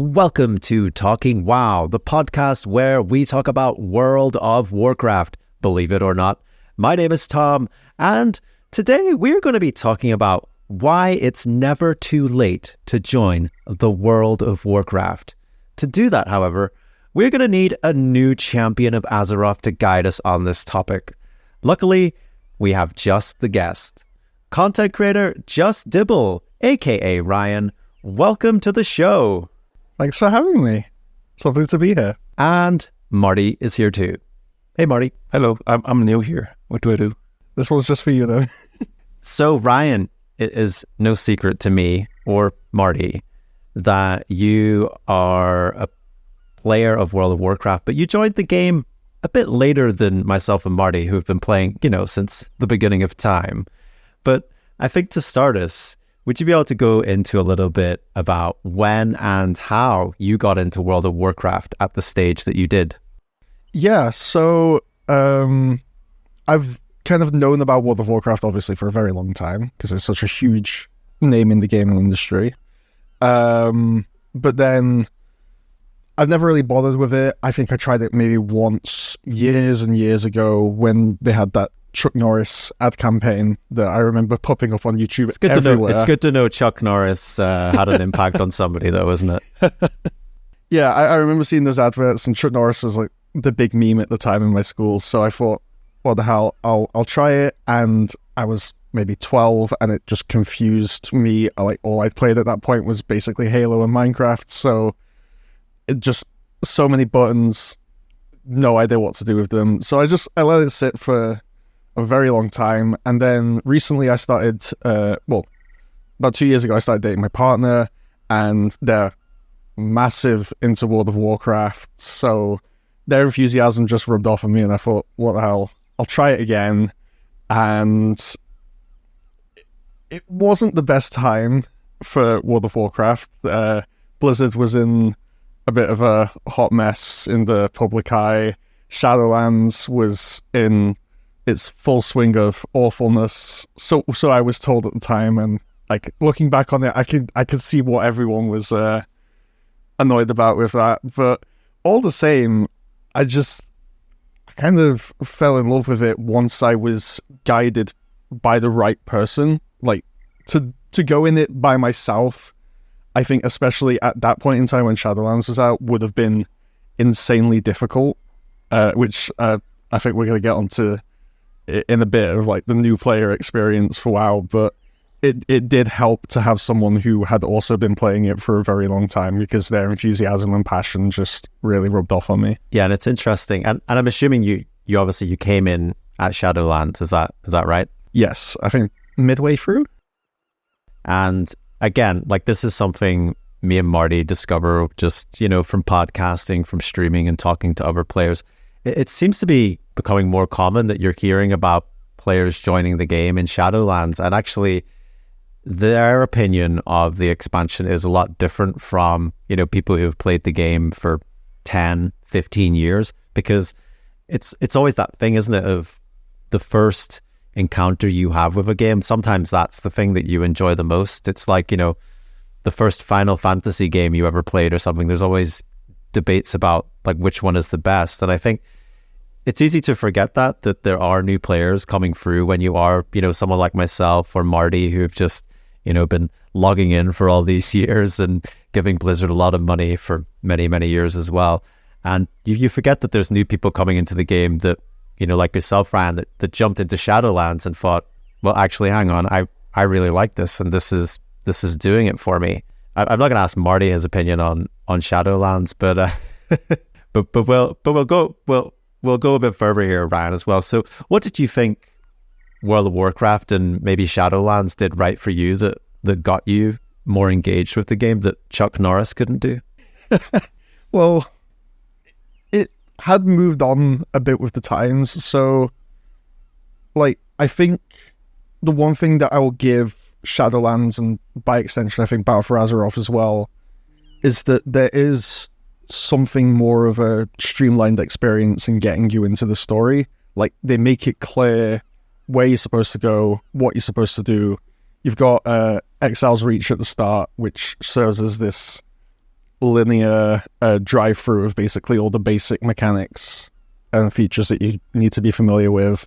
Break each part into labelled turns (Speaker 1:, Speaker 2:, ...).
Speaker 1: Welcome to Talking WoW, the podcast where we talk about World of Warcraft, believe it or not. My name is Tom, and today we're going to be talking about why it's never too late to join the World of Warcraft. To do that, however, we're going to need a new champion of Azeroth to guide us on this topic. Luckily, we have just the guest. Content creator Just Dibble, aka Ryan. Welcome to the show.
Speaker 2: Thanks for having me. It's lovely to be here.
Speaker 1: And Marty is here too. Hey, Marty.
Speaker 3: Hello, I'm new here. What do I do?
Speaker 2: This one's just for you, though.
Speaker 1: So, Ryan, it is no secret to me or Marty that you are a player of World of Warcraft, but you joined the game a bit later than myself and Marty, who've been playing, since the beginning of time. But I think to start us, would you be able to go into a little bit about when and how you got into World of Warcraft at the stage that you did?
Speaker 2: Yeah, so I've kind of known about World of Warcraft, obviously, for a very long time, because it's such a huge name in the gaming industry. But then I've never really bothered with it. I think I tried it maybe once years and years ago when they had that Chuck Norris ad campaign that I remember popping up on YouTube everywhere.
Speaker 1: It's good to know Chuck Norris had an impact on somebody, though, isn't it?
Speaker 2: Yeah, I remember seeing those adverts, and Chuck Norris was like the big meme at the time in my school. So I thought, what the hell, I'll try it. And I was maybe 12, and it just confused me. Like, all I played at that point was basically Halo and Minecraft. So it just so many buttons, no idea what to do with them. So I let it sit for a very long time, and then recently I started about 2 years ago I started dating my partner, and they're massive into World of Warcraft, so their enthusiasm just rubbed off on me, and I thought, what the hell, I'll try it again. And it wasn't the best time for World of Warcraft. Blizzard was in a bit of a hot mess in the public eye. Shadowlands was in its full swing of awfulness. So I was told at the time, and like looking back on it, I could see what everyone was annoyed about with that. But all the same, I kind of fell in love with it once I was guided by the right person. Like to go in it by myself, I think especially at that point in time when Shadowlands was out, would have been insanely difficult, which I think we're going to get onto in a bit of like the new player experience for WoW, but it did help to have someone who had also been playing it for a very long time, because their enthusiasm and passion just really rubbed off on me.
Speaker 1: Yeah, and it's interesting, and I'm assuming you obviously you came in at Shadowlands, is that right?
Speaker 2: Yes, I think midway through.
Speaker 1: And again, like, this is something me and Marty discover just from podcasting, from streaming, and talking to other players. It seems to be becoming more common that you're hearing about players joining the game in Shadowlands, and actually their opinion of the expansion is a lot different from people who've played the game for 10, 15 years, because it's always that thing, isn't it, of the first encounter you have with a game. Sometimes that's the thing that you enjoy the most. It's like the first Final Fantasy game you ever played or something. There's always debates about like which one is the best, and I think it's easy to forget that there are new players coming through when you are someone like myself or Marty, who've just been logging in for all these years and giving Blizzard a lot of money for many years as well. And you forget that there's new people coming into the game that like yourself, Ryan, that jumped into Shadowlands and thought, well, actually, hang on, I really like this, and this is doing it for me. I'm not going to ask Marty his opinion on Shadowlands, but we'll go a bit further here, Ryan, as well. So what did you think World of Warcraft and maybe Shadowlands did right for you that got you more engaged with the game that Chuck Norris couldn't do?
Speaker 2: Well, it had moved on a bit with the times. So, like, I think the one thing that I will give Shadowlands, and by extension I think Battle for Azeroth as well, is that there is something more of a streamlined experience in getting you into the story. Like, they make it clear where you're supposed to go, what you're supposed to do. You've got Exile's Reach at the start, which serves as this linear drive through of basically all the basic mechanics and features that you need to be familiar with,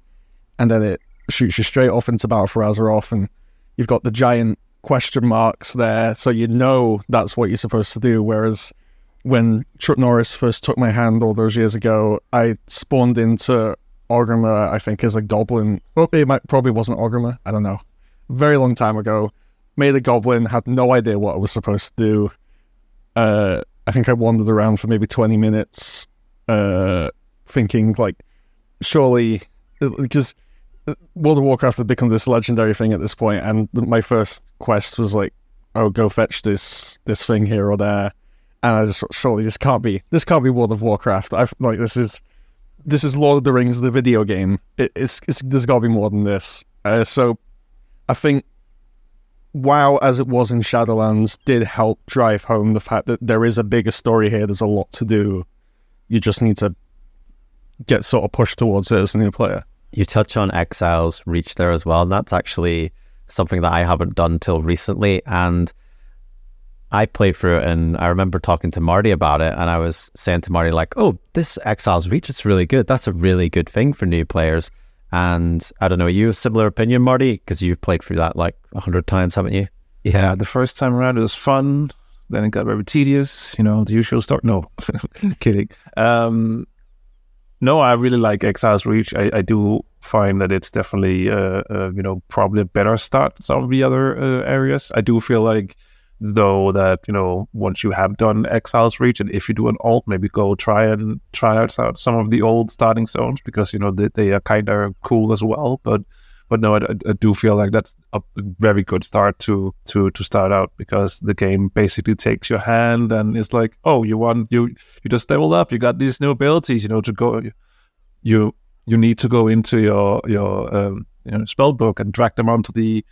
Speaker 2: and then it shoots you straight off into Battle for Azeroth, and you've got the giant question marks there, so you know that's what you're supposed to do. Whereas when Chuck Norris first took my hand all those years ago, I spawned into Orgrimmar, I think, as a goblin. Well, probably wasn't Orgrimmar, I don't know. Very long time ago. Made a goblin, had no idea what I was supposed to do. I think I wandered around for maybe 20 minutes, thinking, like, surely, because World of Warcraft had become this legendary thing at this point, and my first quest was like, oh, go fetch this thing here or there, and I just thought, surely this can't be World of Warcraft. This is Lord of the Rings, the video game. It's there's got to be more than this. So I think WoW, as it was in Shadowlands, did help drive home the fact that there is a bigger story here. There's a lot to do. You just need to get sort of pushed towards it as a new player.
Speaker 1: You touch on Exile's Reach there as well, and that's actually something that I haven't done till recently, and I played through it, and I remember talking to Marty about it, and I was saying to Marty, like, oh, this Exile's Reach, it's really good. That's a really good thing for new players. And I don't know, you have a similar opinion, Marty? Because you've played through that like 100 times, haven't you?
Speaker 3: Yeah, the first time around it was fun. Then it got very tedious, the usual start. No, kidding. No, I really like Exile's Reach. I do find that it's definitely, probably a better start than some of the other areas. I do feel like, though, that, once you have done Exile's Reach, and if you do an alt, maybe go try out some of the old starting zones, because, they are kind of cool as well. But no, I do feel like that's a very good start to start out, because the game basically takes your hand and it's like, oh, you just leveled up, you got these new abilities, to go, you need to go into your spell book and drag them onto the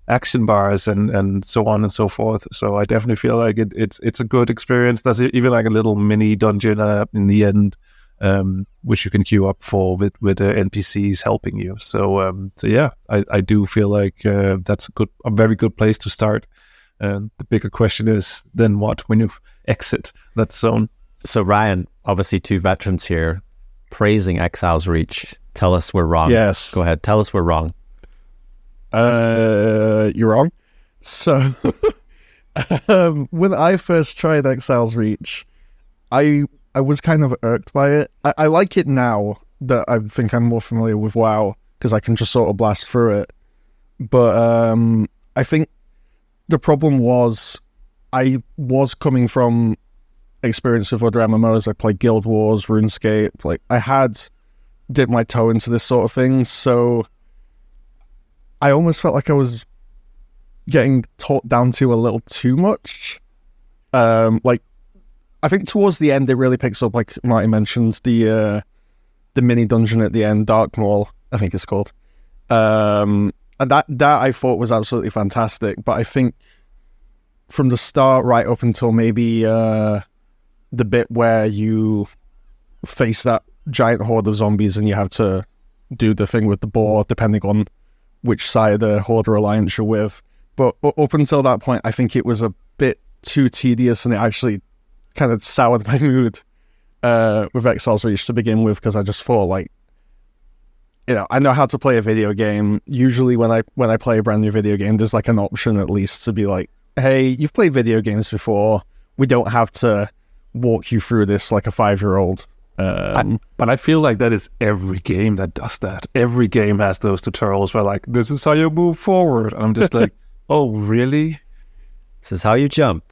Speaker 3: action bars and so on and so forth. So I definitely feel like it's a good experience. There's even like a little mini dungeon in the end, which you can queue up for with NPCs helping you. So yeah, I do feel like that's a very good place to start. And the bigger question is then what when you exit that zone.
Speaker 1: So Ryan, obviously 2 veterans here, praising Exile's Reach. Tell us we're wrong.
Speaker 2: Yes.
Speaker 1: Go ahead. Tell us we're wrong.
Speaker 2: You're wrong. So when I first tried Exile's Reach, I was kind of irked by it. I like it now that I think I'm more familiar with WoW, because I can just sort of blast through it. But I think the problem was I was coming from experience with other MMOs. I played Guild Wars, RuneScape. Like, I had dipped my toe into this sort of thing, so I almost felt like I was getting taught down to a little too much. I think towards the end it really picks up, like Marty mentioned, the mini dungeon at the end, Dark Maul, I think it's called. And that I thought was absolutely fantastic. But I think from the start right up until maybe the bit where you face that giant horde of zombies and you have to do the thing with the boar, depending on which side of the Horde or Alliance you're with. But up until that point, I think it was a bit too tedious, and it actually kind of soured my mood with Exile's Reach to begin with, because I just thought, like, I know how to play a video game. Usually when I play a brand new video game, there's like an option at least to be like, hey, you've played video games before. We don't have to walk you through this like a 5-year-old.
Speaker 3: But I feel like that is every game that does that. Every game has those tutorials where, like, this is how you move forward. And I'm just like, oh, really?
Speaker 1: This is how you jump.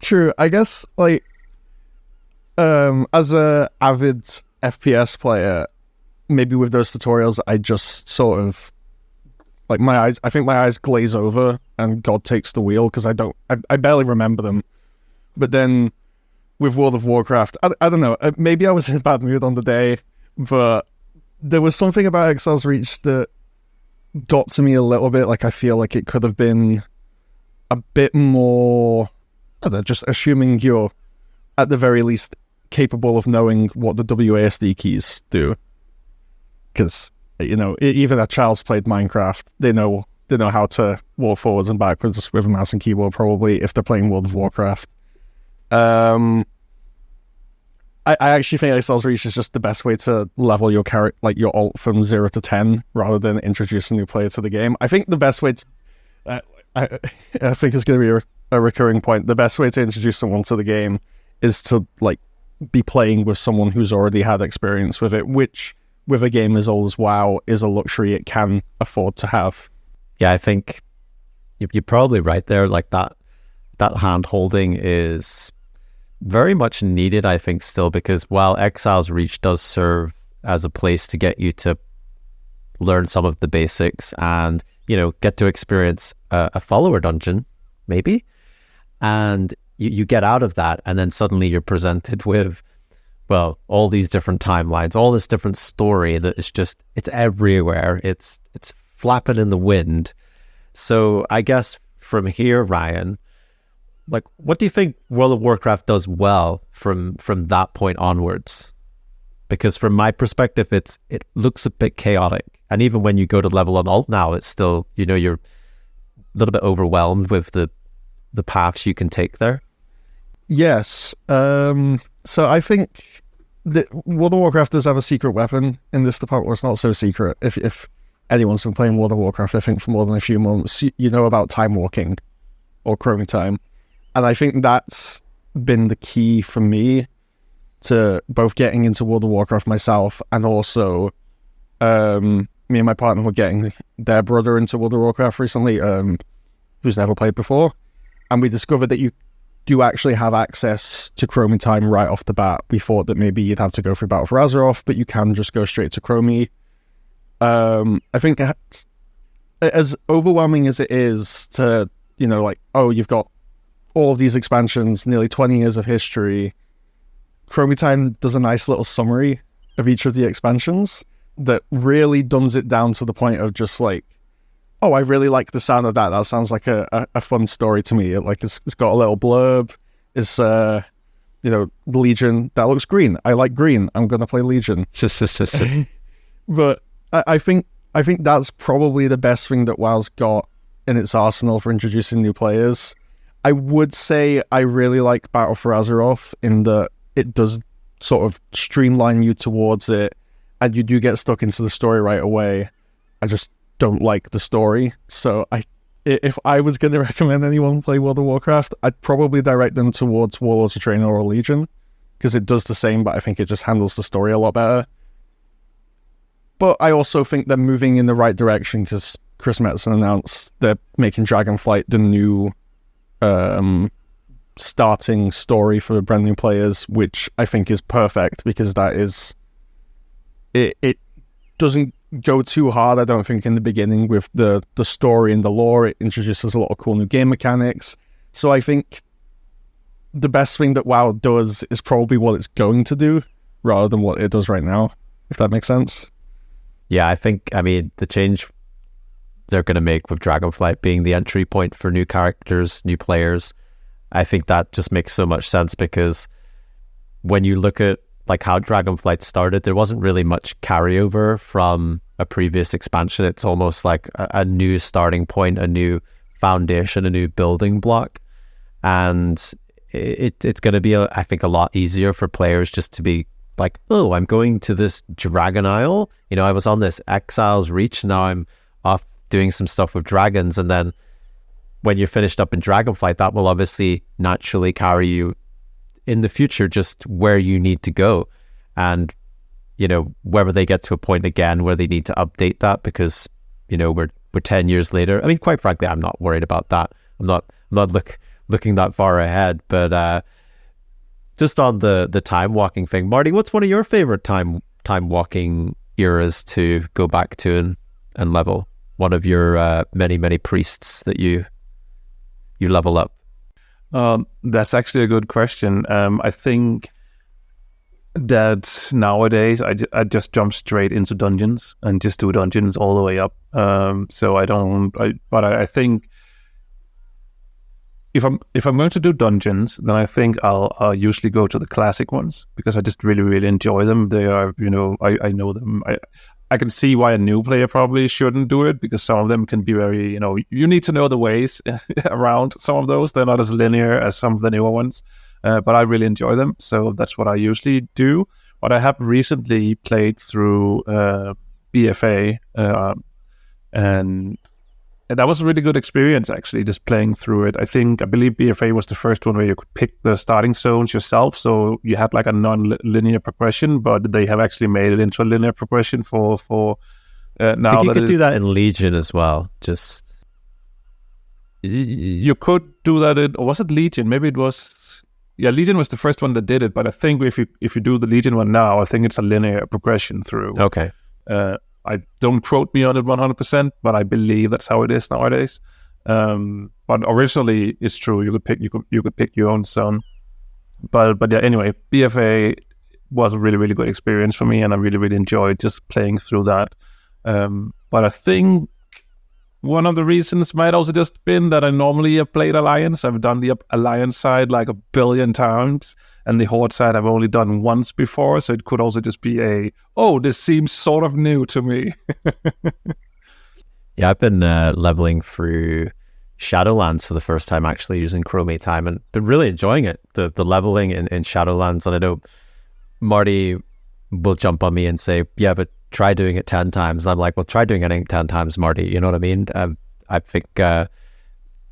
Speaker 2: True. I guess, like, as a avid FPS player, maybe with those tutorials, I just sort of, like, I think my eyes glaze over and God takes the wheel, because I barely remember them. But then with World of Warcraft, I don't know, maybe I was in a bad mood on the day, but there was something about Exile's Reach that got to me a little bit. Like, I feel like it could have been a bit more, I don't know, just assuming you're at the very least capable of knowing what the WASD keys do. Because, even a child's played Minecraft, they know they know how to walk forwards and backwards with a mouse and keyboard, probably, if they're playing World of Warcraft. I actually think Excel's Reach is just the best way to level your character, like your alt from 0 to 10, rather than introduce a new player to the game. I think the best way to, I think it's going to be a recurring point. The best way to introduce someone to the game is to like be playing with someone who's already had experience with it, which with a game as old as WoW is a luxury it can afford to have.
Speaker 1: Yeah, I think you're probably right there. Like that hand holding is very much needed, I think, still, because while Exile's Reach does serve as a place to get you to learn some of the basics and, you know, get to experience a follower dungeon, maybe, and you get out of that, and then suddenly you're presented with, well, all these different timelines, all this different story that is just, it's everywhere. It's flapping in the wind. So I guess from here, Ryan, like, what do you think World of Warcraft does well from that point onwards? Because from my perspective, it looks a bit chaotic. And even when you go to level on alt now, it's still, you know, you're a little bit overwhelmed with the paths you can take there.
Speaker 2: Yes. So I think that World of Warcraft does have a secret weapon in this department. Well, it's not so secret. If anyone's been playing World of Warcraft, I think, for more than a few months, you know about time walking or chroming time. And I think that's been the key for me to both getting into World of Warcraft myself, and also me and my partner were getting their brother into World of Warcraft recently, who's never played before. And we discovered that you do actually have access to chroming time right off the bat. We thought that maybe you'd have to go through Battle for Azeroth, but you can just go straight to chromie. I think as overwhelming as it is to, you know, like, oh, you've got all of these expansions, nearly 20 years of history, chromie time does a nice little summary of each of the expansions that really dumbs it down to the point of just like, oh, I really like the sound of that. That sounds like a fun story to me. It's got a little blurb. It's, you know, Legion, that looks green. I like green. I'm going to play Legion. But I think that's probably the best thing that WoW's got in its arsenal for introducing new players. I would say I really like Battle for Azeroth in that it does sort of streamline you towards it, and you do get stuck into the story right away. I just don't like the story. So if I was going to recommend anyone play World of Warcraft, I'd probably direct them towards Warlords of Draenor or Legion, because it does the same, but I think it just handles the story a lot better. But I also think they're moving in the right direction, because Chris Metzen announced they're making Dragonflight the new starting story for brand new players, which I think is perfect, because that is it doesn't go too hard, I don't think, in the beginning with the story and the lore. It introduces a lot of cool new game mechanics. So I think the best thing that WoW does is probably what it's going to do rather than what it does right now, if that makes sense.
Speaker 1: Yeah, I mean, the change they're going to make with Dragonflight being the entry point for new characters, new players, I think that just makes so much sense, because when you look at like how Dragonflight started, there wasn't really much carryover from a previous expansion. It's almost like a new starting point, a new foundation, a new building block. And it's going to be, I think, a lot easier for players just to be like, oh, I'm going to this Dragon Isle. You know, I was on this Exile's Reach, now I'm off doing some stuff with dragons. And then when you're finished up in Dragonflight, that will obviously naturally carry you in the future just where you need to go. And, you know, whether they get to a point again where they need to update that, because, you know, we're 10 years later. I mean, quite frankly, I'm not worried about that. I'm not looking that far ahead. But just on the time walking thing, Marty, what's one of your favorite time walking eras to go back to and level? One of your many priests that you level up?
Speaker 3: That's actually a good question. I think that nowadays I just jump straight into dungeons and just do dungeons all the way up. So I think if I'm going to do dungeons, then I think I'll usually go to the classic ones, because I just really enjoy them. They are, you know, I know them. I can see why a new player probably shouldn't do it, because some of them can be very, you need to know the ways around some of those. They're not as linear as some of the newer ones, but I really enjoy them. So that's what I usually do. But I have recently played through BFA, and that was a really good experience, actually, just playing through it. I believe BFA was the first one where you could pick the starting zones yourself. So you had like a non-linear progression, but they have actually made it into a linear progression for now.
Speaker 1: I think you could do that in Legion as well. Just
Speaker 3: you could do that or was it Legion? Maybe it was. Yeah, Legion was the first one that did it. But I think if you do the Legion one now, I think it's a linear progression through.
Speaker 1: Okay.
Speaker 3: I don't quote me on it 100%, but I believe that's how it is nowadays. But originally, it's true. You could pick your own zone. But yeah. Anyway, BFA was a really, really good experience for me, and I really, really enjoyed just playing through that. But I think one of the reasons might also just been that I normally have played Alliance. I've done the Alliance side like 1 billion times, and the Horde side I've only done once before, so it could also just be this seems sort of new to me.
Speaker 1: Yeah, I've been leveling through Shadowlands for the first time, actually, using Chromate time, and been really enjoying it, the leveling in Shadowlands. And I know Marty will jump on me and say, yeah, but try doing it 10 times. And I'm like, well, try doing it 10 times, Marty. You know what I mean? I think,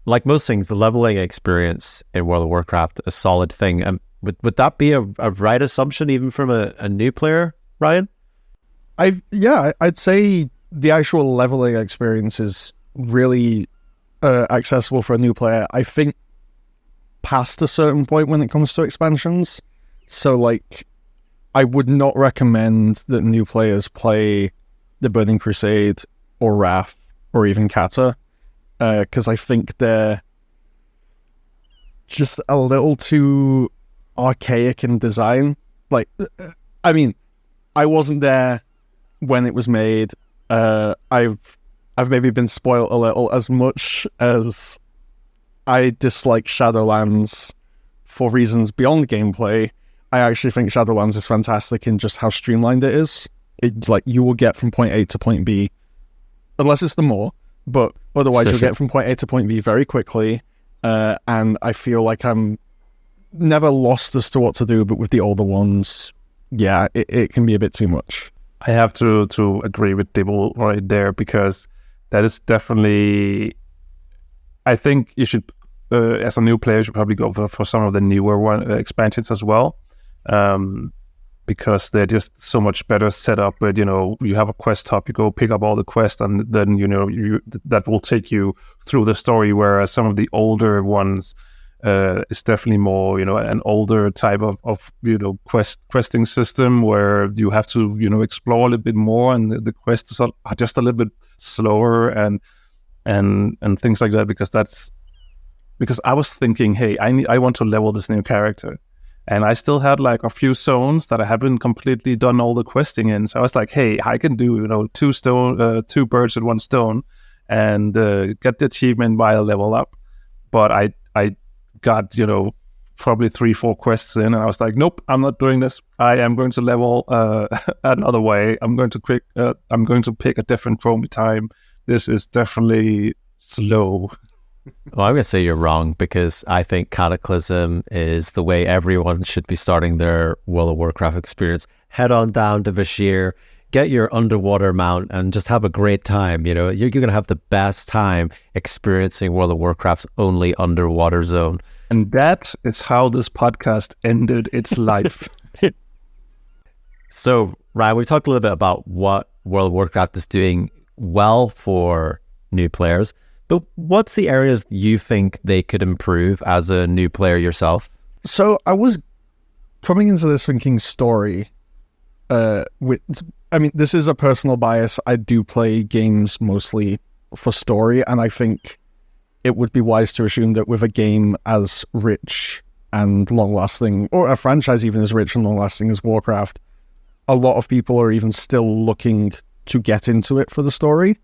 Speaker 1: like most things, the leveling experience in World of Warcraft, a solid thing. Would that be a right assumption even from a new player, Ryan?
Speaker 2: I'd say the actual leveling experience is really accessible for a new player. I think past a certain point when it comes to expansions. So like, I would not recommend that new players play the Burning Crusade or Wrath or even Kata, because I think they're just a little too archaic in design. Like, I mean, I wasn't there when it was made. I've maybe been spoiled a little. As much as I dislike Shadowlands for reasons beyond gameplay, I actually think Shadowlands is fantastic in just how streamlined it is. It, like, you will get from point A to point B, unless it's the Maw, but otherwise you'll get from point A to point B very quickly. And I feel like I'm never lost as to what to do, but with the older ones, yeah, it can be a bit too much.
Speaker 3: I have to agree with Dibble right there, because that is definitely, I think you should, as a new player, you should probably go for some of the newer expansions as well, because they're just so much better set up. But you have a quest hub, you go pick up all the quests, and then that will take you through the story. Whereas some of the older ones is definitely more an older type of questing system, where you have to explore a little bit more, and the quests are just a little bit slower and things like that. Because I was thinking, hey, I want to level this new character. And I still had like a few zones that I haven't completely done all the questing in. So I was like, hey, I can do, two birds with one stone, and get the achievement while level up. But I got, probably 3-4 quests in, and I was like, nope, I'm not doing this. I am going to level another way. I'm going to pick a different chroma time. This is definitely slow.
Speaker 1: Well, I'm going to say you're wrong, because I think Cataclysm is the way everyone should be starting their World of Warcraft experience. Head on down to Vashir, get your underwater mount, and just have a great time. You're going to have the best time experiencing World of Warcraft's only underwater zone.
Speaker 3: And that is how this podcast ended its life.
Speaker 1: So, Ryan, we talked a little bit about what World of Warcraft is doing well for new players. But what's the areas you think they could improve as a new player yourself?
Speaker 2: So I was coming into this thinking story. This is a personal bias. I do play games mostly for story, and I think it would be wise to assume that with a game as rich and long-lasting, or a franchise even as rich and long-lasting as Warcraft, a lot of people are even still looking to get into it for the story.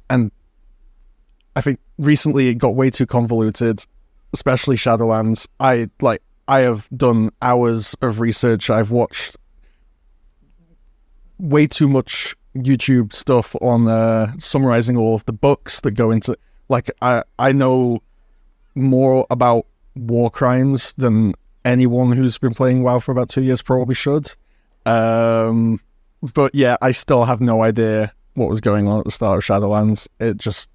Speaker 2: And I think recently it got way too convoluted, especially Shadowlands. I have done hours of research. I've watched way too much YouTube stuff on summarizing all of the books that go into, like, I know more about war crimes than anyone who's been playing WoW for about 2 years probably should. But yeah, I still have no idea what was going on at the start of Shadowlands. It just,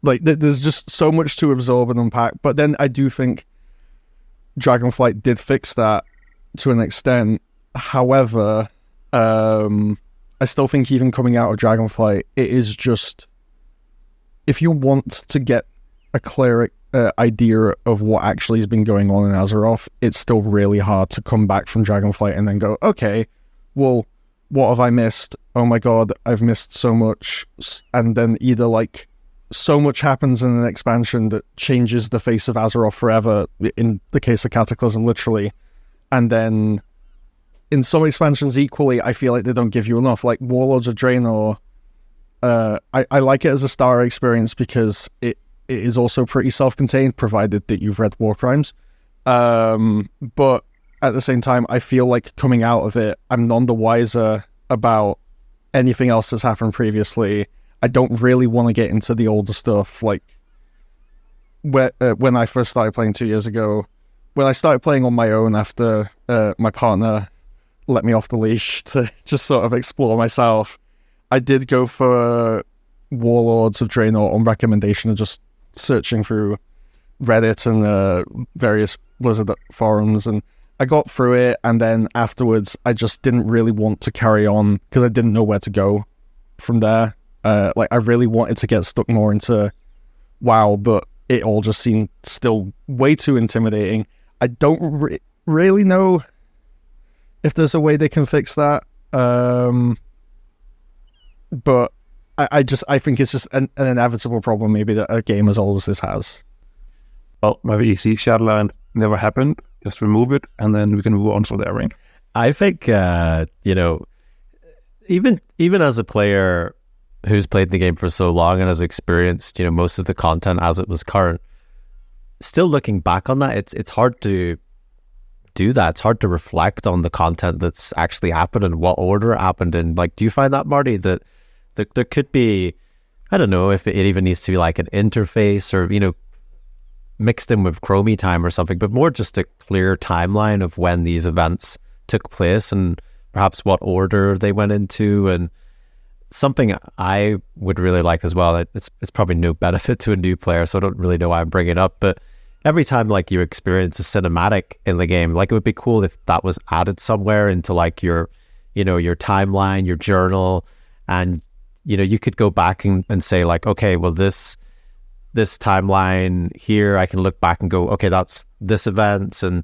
Speaker 2: like, there's just so much to absorb and unpack. But then I do think Dragonflight did fix that to an extent. However, I still think even coming out of Dragonflight, it is just, if you want to get a clear idea of what actually has been going on in Azeroth, it's still really hard to come back from Dragonflight and then go, okay, well, what have I missed? Oh my god, I've missed so much. And then either, like, so much happens in an expansion that changes the face of Azeroth forever, in the case of Cataclysm, literally. And then in some expansions equally, I feel like they don't give you enough. Like Warlords of Draenor, I like it as a star experience because it is also pretty self-contained, provided that you've read War Crimes. But at the same time, I feel like coming out of it, I'm none the wiser about anything else that's happened previously. I don't really want to get into the older stuff. Like, when I first started playing 2 years ago, when I started playing on my own after my partner let me off the leash to just sort of explore myself, I did go for Warlords of Draenor on recommendation of just searching through Reddit and various Blizzard forums, and I got through it, and then afterwards I just didn't really want to carry on because I didn't know where to go from there. Like, I really wanted to get stuck more into WoW, but it all just seemed still way too intimidating. I don't really know if there's a way they can fix that, but I think it's just an inevitable problem maybe that a game as old as this has.
Speaker 3: Well, maybe you see Shadowland never happened, just remove it, and then we can move on from there, right?
Speaker 1: I think, even as a player who's played the game for so long and has experienced, most of the content as it was current, still looking back on that, it's hard to do that. It's hard to reflect on the content that's actually happened and what order it happened in. Like, do you find that, Marty, that there could be, I don't know if it even needs to be like an interface or, mixed in with Chromie time or something, but more just a clear timeline of when these events took place and perhaps what order they went into? And something I would really like as well, it's probably no benefit to a new player, so I don't really know why I'm bringing it up, but every time like you experience a cinematic in the game, like it would be cool if that was added somewhere into like your timeline, your journal, and you could go back and say like, okay, well this timeline here, I can look back and go, okay, that's this event. And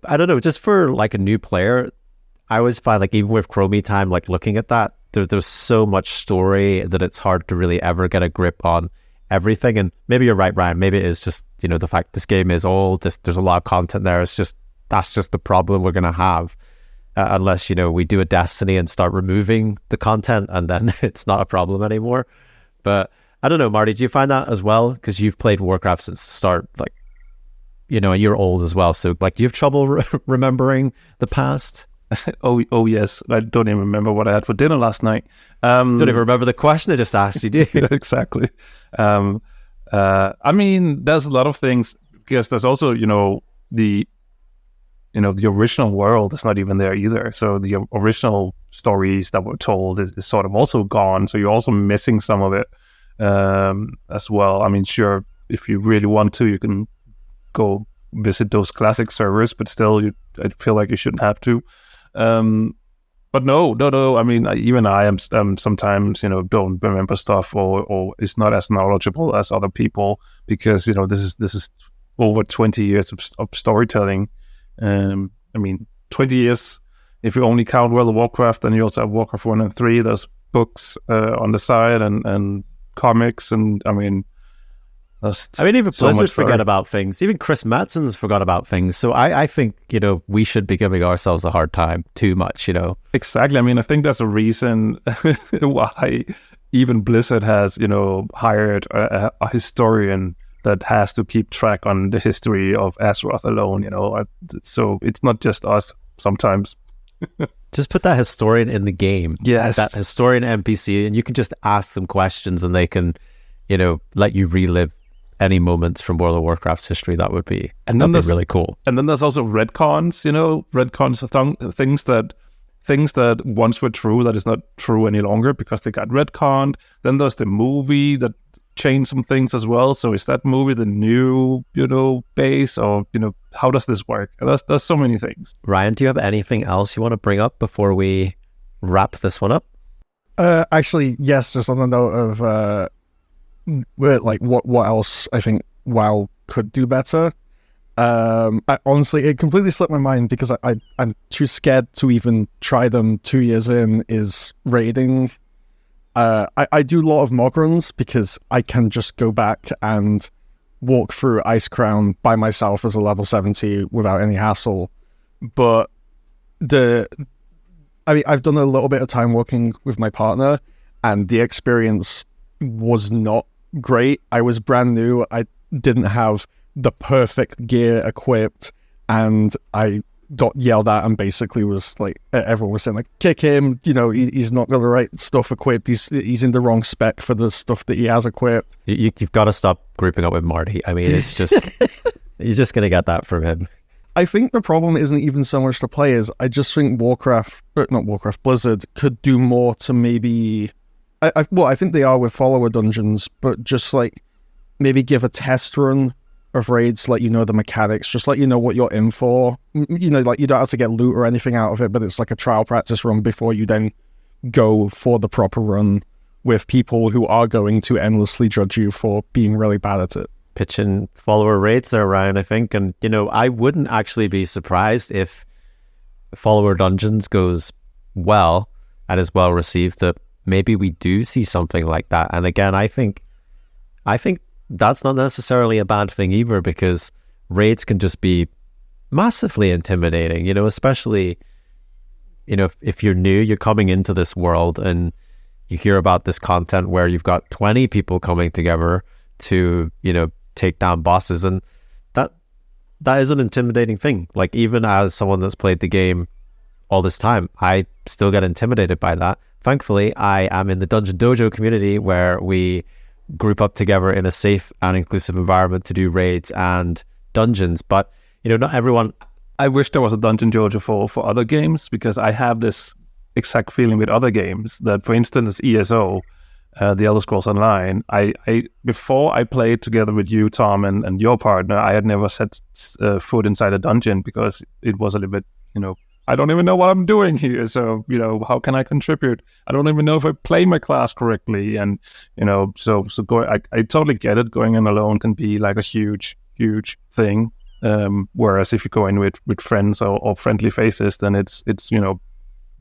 Speaker 1: I don't know, just for like a new player, I always find like even with Chromie time, like looking at that, there's so much story that it's hard to really ever get a grip on everything. And maybe you're right, Ryan, maybe it is just the fact this game is old, there's a lot of content there. It's just, that's just the problem we're going to have unless we do a Destiny and start removing the content, and then it's not a problem anymore. But I don't know, Marty, do you find that as well? Because you've played Warcraft since the start, like, and you're old as well. So, like, do you have trouble remembering the past?
Speaker 3: Oh, yes. I don't even remember what I had for dinner last night.
Speaker 1: Don't even remember the question I just asked you, do you?
Speaker 3: Exactly. I mean, there's a lot of things, because there's also, the original world is not even there either. So the original stories that were told is sort of also gone. So you're also missing some of it. As well. I mean, sure, if you really want to, you can go visit those classic servers, but still, I feel like you shouldn't have to. But no. I mean, even I am sometimes, don't remember stuff or is not as knowledgeable as other people, because this is over 20 years of storytelling. I mean, 20 years. If you only count World of Warcraft, then you also have Warcraft 1 and 3. There's books on the side and comics, and I mean
Speaker 1: even
Speaker 3: so
Speaker 1: Blizzard forget about things. Even Chris Mattson's forgot about things. So I think we should be giving ourselves a hard time too much.
Speaker 3: Exactly. I mean, I think that's a reason why even Blizzard has hired a historian that has to keep track on the history of Azeroth alone. So it's not just us sometimes.
Speaker 1: Just put that historian in the game.
Speaker 3: Yes.
Speaker 1: That historian NPC, and you can just ask them questions and they can, let you relive any moments from World of Warcraft's history. That'd be really cool.
Speaker 3: And then there's also retcons, retcons are things that once were true that is not true any longer because they got retconned. Then there's the movie that changed some things as well. So is that movie the new, base, or, how does this work? And there's so many things.
Speaker 1: Ryan, do you have anything else you want to bring up before we wrap this one up?
Speaker 2: Actually, yes, just on the note of what else I think WoW could do better. Honestly, it completely slipped my mind because I'm too scared to even try them 2 years in, is raiding. I do a lot of mod runs because I can just go back and walk through Icecrown by myself as a level 70 without any hassle. But I've done a little bit of time working with my partner, and the experience was not great. I was brand new. I didn't have the perfect gear equipped, and I got yelled at and basically was like, everyone was saying like, kick him, he's not got the right stuff equipped, he's in the wrong spec for the stuff that he has equipped.
Speaker 1: You've got to stop grouping up with Marty. I mean, it's just you're just gonna get that from him.
Speaker 2: I think the problem isn't even so much the players. I just think Blizzard could do more to maybe I think they are with follower dungeons, but just like maybe give a test run of raids, let you know the mechanics, just let you know what you're in for. Like you don't have to get loot or anything out of it, but it's like a trial practice run before you then go for the proper run with people who are going to endlessly judge you for being really bad at it.
Speaker 1: Pitching follower raids there, Ryan, I think. And, I wouldn't actually be surprised if follower dungeons goes well and is well received, that maybe we do see something like that. And again, I think that's not necessarily a bad thing either, because raids can just be massively intimidating, especially, if you're new, you're coming into this world and you hear about this content where you've got 20 people coming together to, take down bosses. And that is an intimidating thing. Like, even as someone that's played the game all this time, I still get intimidated by that. Thankfully, I am in the Dungeon Dojo community where we group up together in a safe and inclusive environment to do raids and dungeons. But not everyone.
Speaker 3: I wish there was a Dungeon Dojo for other games, because I have this exact feeling with other games that, for instance, ESO, the Elder Scrolls Online, I before I played together with you, Tom, and your partner, I had never set foot inside a dungeon because it was a little bit, I don't even know what I'm doing here. So, how can I contribute? I don't even know if I play my class correctly. And, so I totally get it. Going in alone can be like a huge, huge thing. Whereas if you go in with friends or friendly faces, then it's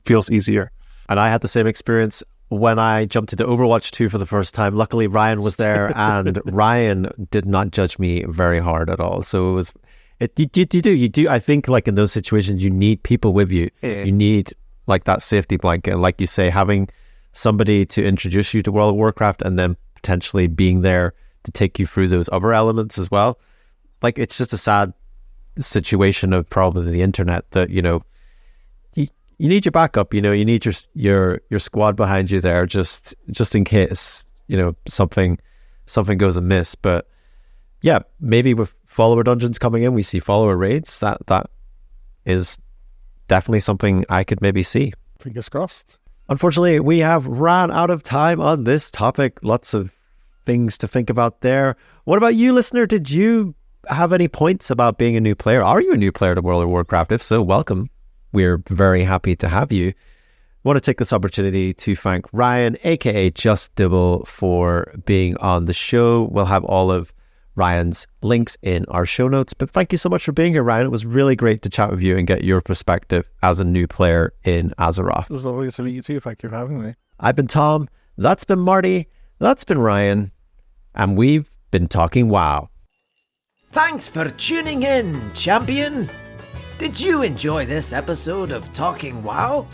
Speaker 3: feels easier.
Speaker 1: And I had the same experience when I jumped into Overwatch 2 for the first time. Luckily, Ryan was there, and Ryan did not judge me very hard at all. So it was... You do. I think like in those situations, you need people with you. Yeah. You need like that safety blanket. And like you say, having somebody to introduce you to World of Warcraft and then potentially being there to take you through those other elements as well. Like, it's just a sad situation of probably the internet that, you need your backup, you need your squad behind you there just in case, something goes amiss. But yeah, maybe with follower dungeons coming in, we see follower raids. That is definitely something I could maybe see.
Speaker 2: Fingers crossed.
Speaker 1: Unfortunately, we have ran out of time on this topic. Lots of things to think about there. What about you, listener? Did you have any points about being a new player? Are you a new player to World of Warcraft? If so, welcome. We're very happy to have you. I want to take this opportunity to thank Ryan, aka Just Dibble, for being on the show. We'll have all of Ryan's links in our show notes. But thank you so much for being here, Ryan. It was really great to chat with you and get your perspective as a new player in Azeroth.
Speaker 2: It was lovely to meet you too. Thank you for having me.
Speaker 1: I've been Tom. That's been Marty. That's been Ryan. And we've been talking WoW.
Speaker 4: Thanks for tuning in, champion. Did you enjoy this episode of Talking WoW?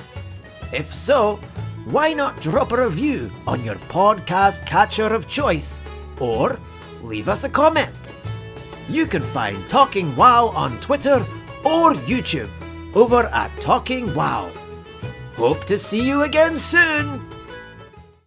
Speaker 4: If so, why not drop a review on your podcast catcher of choice, or leave us a comment. You can find Talking WoW on Twitter or YouTube over at Talking WoW. Hope to see you again soon.